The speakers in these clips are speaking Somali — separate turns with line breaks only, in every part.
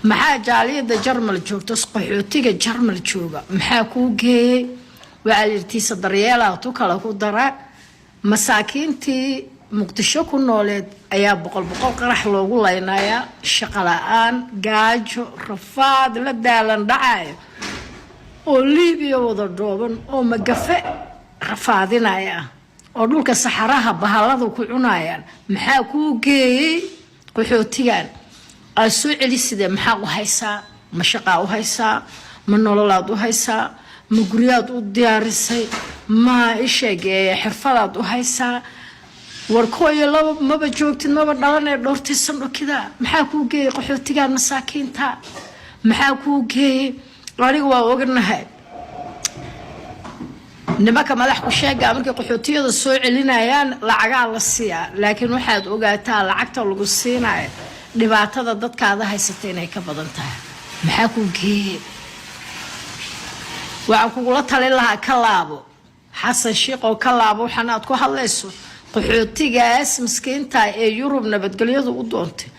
maxaa jaaliyada jarmal joogto qaxootiga jarmal jooga maxaa kuu geeyey waalidtiisa daryeelaa tu kala ku dara masaakiintii muqdisho ku nooleed ayaa boqol qarax loogu leynayaa shaqo la'aan gaajo rafaad la daalan dhacayo oo liibiya wada dhooban oo magafe rafaadinaya oo dhulka saxaraha bahaladu ku cunayaan maxaa kuu geeyey qaxootigan soo celiside maxaa u haysaa ma shaqaa u haysaa ma nololaad u haysaa ma guryaad u diyaarisay ma isheegay xirfadaad u haysaa warkooyo laba maba joogtid maba dhalanay dhowrtiisan dhokida maxaa kuu geeyey qaxootigan masaakiinta maxaa kuu geeyey aniga waa ognahay nimanka madax ku sheega markay qaxootiyada soo celinayaan lacagaa la siiyaa laakiin waxaad ogaataa lacagta lagu siinayo dhibaatada dadkaada haysata inay ka badan tahay maxaa kuu geeyey waxaan kugula talin lahaa ka laabo xasan shiiq oo ka laabo waxaan aad ku hadlayso qaxootigaas miskiinta ee yurub nabadgelyadu u doontay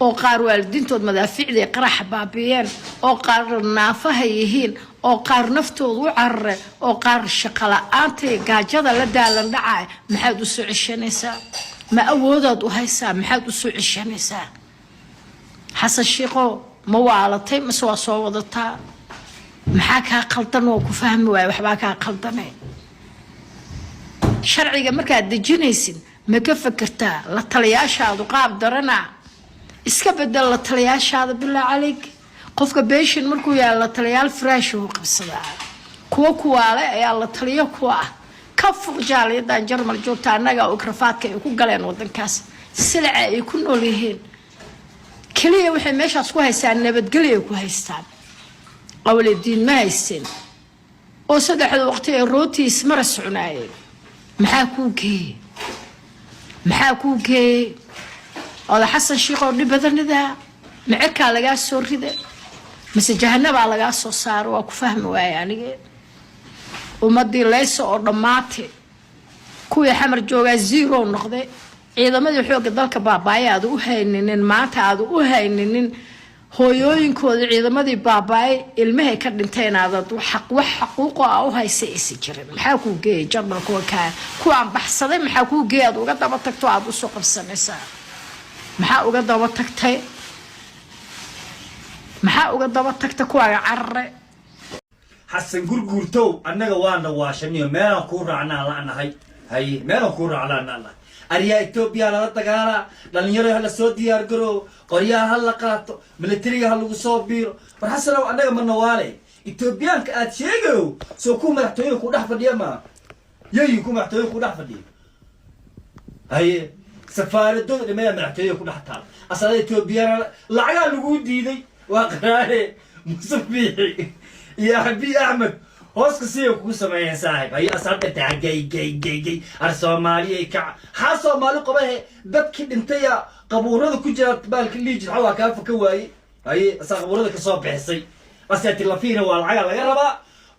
oo qaar waalidiintood madaaficday qarax baabiyeen oo qaar naafaha yihiin oo qaar naftoodu u carare oo qaar shaqo la'aanta gaajada la daalan dhacay maxaad u soo ceshanaysaa ma awoodaad u haysaa maxaad u soo ceshanaysaa xasan shiiqo ma waalatay mise waa soo wadataa maxaa kaa qaldan oo ku fahmi waaya waxbaa kaa qaldanay sharciga markaad dejinaysin ma ka fakertaa la taliyaashaadu qaab darana iska bedel la taliyaashaada bilaa calig qofka beeshin markuu yahay la taliyaal firaash uu qabsadaa kuwa kuwaale ayaa la taliyo kuwa ah ka fog jaaliyadan jarmal joogta annaga oo krafaadka ay ku galeen wadankaas silca ay ku nool yihiin kaliya waxay meeshaas ku haystaan nabadgelyo ku haystaan awleediin ma haysan oo saddexda waqti ee rootiis mara soconaayeen maxaa kuu geeyey oda xasan shiiq oo dhib badanida micirkaa lagaa soo rida mise jahanabaa lagaa soo saaro waa ku fahmi waaya aniga ummadii leyso oo dhammaatay kuwii xamar joogaa zero noqday ciidamadii xoogga dalka baabaaye aad u hayninin maanta aad u hayninin hooyooyinkooda ciidamadii baabaaye ilmahay ka dhinteen aadad wax xaquuqo ah u haysa aysan jirin maxaa kuu geeyey jarmal kuwaan baxsaday maxaa kuu geeyey aad uga daba tagto aad u soo qabsanaysaa maxaa uga daba tagta kuwaaga carare
xasan gurguurtow annaga waana waashaniyo meelaan kuu raacnaa la'nahay haye meelaan kuu raacnaa la'nahay ariyaa Itoobiya la dagaala dhalinyaro hala soo diyaar garow qoryaha hala qaato militariga hala lagu soo biiro war xasanow annaga ma nawaale Itoobiyaanka aad sheegow soo ku madaxtooyo ku dhax fadhiya ma yayin ku madaxtooyo ku dhax fadhiya haye safaaradooda dhimayaa madaxtooyo ku dhax taal asal Itoobiyana lacaga lagu diiday waa qaraare musafiixi ya Abi Ahmed hooska siyo ku sameeyay saaxiib ay asarta gay ar Soomaaliya ka ha Soomaali qabahe dadkii dhintay qabuurada ku jira baalka liij waxa ka faka waayay ay qabuurada ka soo bixisay asati la fiina waa lacag laga rabaa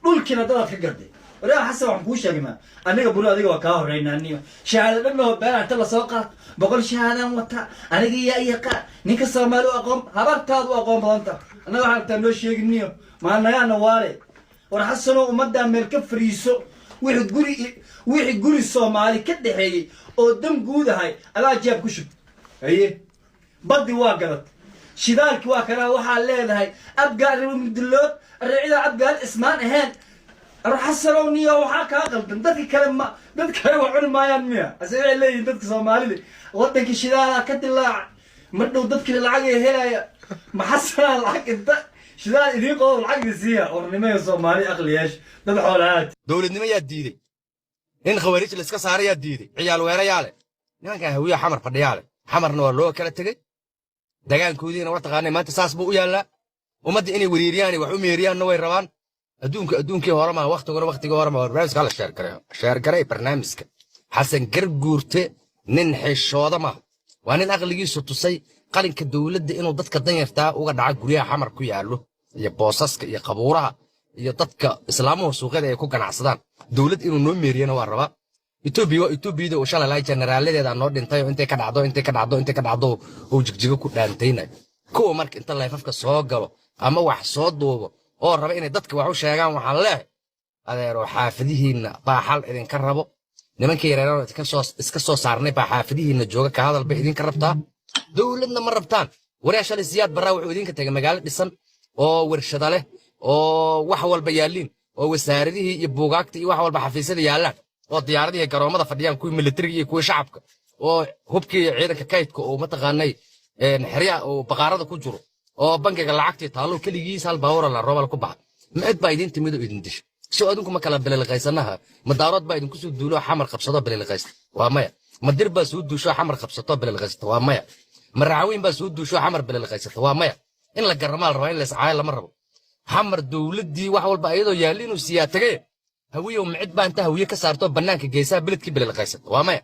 dhulkina dad ka garday waraa xasan waxaan ku sheegay ma aniga buru adiga waa ka horeynaniyo shahaadada ma beeranta la soo qaad boqol shahaadan wata aniga yaqa ninka Soomaali aqoon habartaadu aqoon badanta anaga waxaan noo sheegniyo ma anaga waale war xasano umada meel ka fariiso wixii guri Soomaali ka dhaxeeyay oo dam guudahay ala jeeb ku shub haye badi waa galad shidaalki waa kana waxa leedahay abgaar mudlood raacida abgaar ismaan ahaan xasano niyo waxa ka qaldan dadka kale waa cun maayaan miya asay leeyihiin dadka Soomaalida wadanka shidaala ka dilaac madhow dadka lacag ay helaya ma xasana lacag inta shidaal idin qodob lacag siya ornimada Soomaali aqliyash dad xoolaad
dawladnimo yaa diiday in khawaarij la iska saarayaa diiday ciyaal weerayaale nimanka hawiya xamar fadhiyaale xamarna waa loo kala tagay dagaankoodiina war taqaanay maanta saas buu u yaalaa ummadda inay wariiriyaan wax u meeriyaan way rabaan adduunkii hore ma waqtiga hore ma barnaamijka la sheer garay barnaamijka xasan garguurte nin xishooda ma waa nin aqligiisu tusay qalinka dawladda inuu dadka danyarta uga dhaca guryaha xamar ku yaalo iyo boosaska iyo qabuuraha iyo dadka islaamuhu suuqyada ay ku ganacsadaan dawlad inuu noo meeriyana waa rabaa Itoobiya oo shalay generaaladeeda noo dhintay oo intay ka dhacdo oo jigjiga ku dhaantayna kuwa marka inta layfafka soo galo ama wax soo duubo oo raba inay dadka wax u sheegaan waxaan leeyahay adeero xaafadihiinna baa xal idinka rabo nimankii yareeraan iska soo saarnay baa xaafadihiinna jooga ka hadal bay idinka rabtaa dowladna ma rabtaan wariyaa shalay siyaad barraa wuxuu idinka tegay magaalo dhisan oo warshada leh oo wax walba yaalliin oo wasaaradihii iyo buugaagta iyo wax walba xafiisyada yaallaan oo diyaaradihii garoomada fadhiyaan kuwii militariga iyo kuwii shacabka oo hubkii ciidanka kaydka oo mataqaanay xeryaa oo baqaarada ku jiro oo bangiga lacagtii taalo keligiis hal baawar la roobal ku baxa mid baa idin timid oo idin dishay soo adinku ma kala bililqaysanaha madaarood baa idinku soo duulo xamar qabsado bililqaysta waa maya madir baa soo duusho xamar qabsato bililqaysta waa maya maraawiin baa soo duusho xamar bililqaysata waa maya in la garamaal rabo in la iscaayo lama rabo xamar dowladdii wax walba ayadoo yaalli inuu siyaa tagay hawiyow micid baa inta hawiye ka saarto bannaanka geesaha beledkii bililqaysata waa maya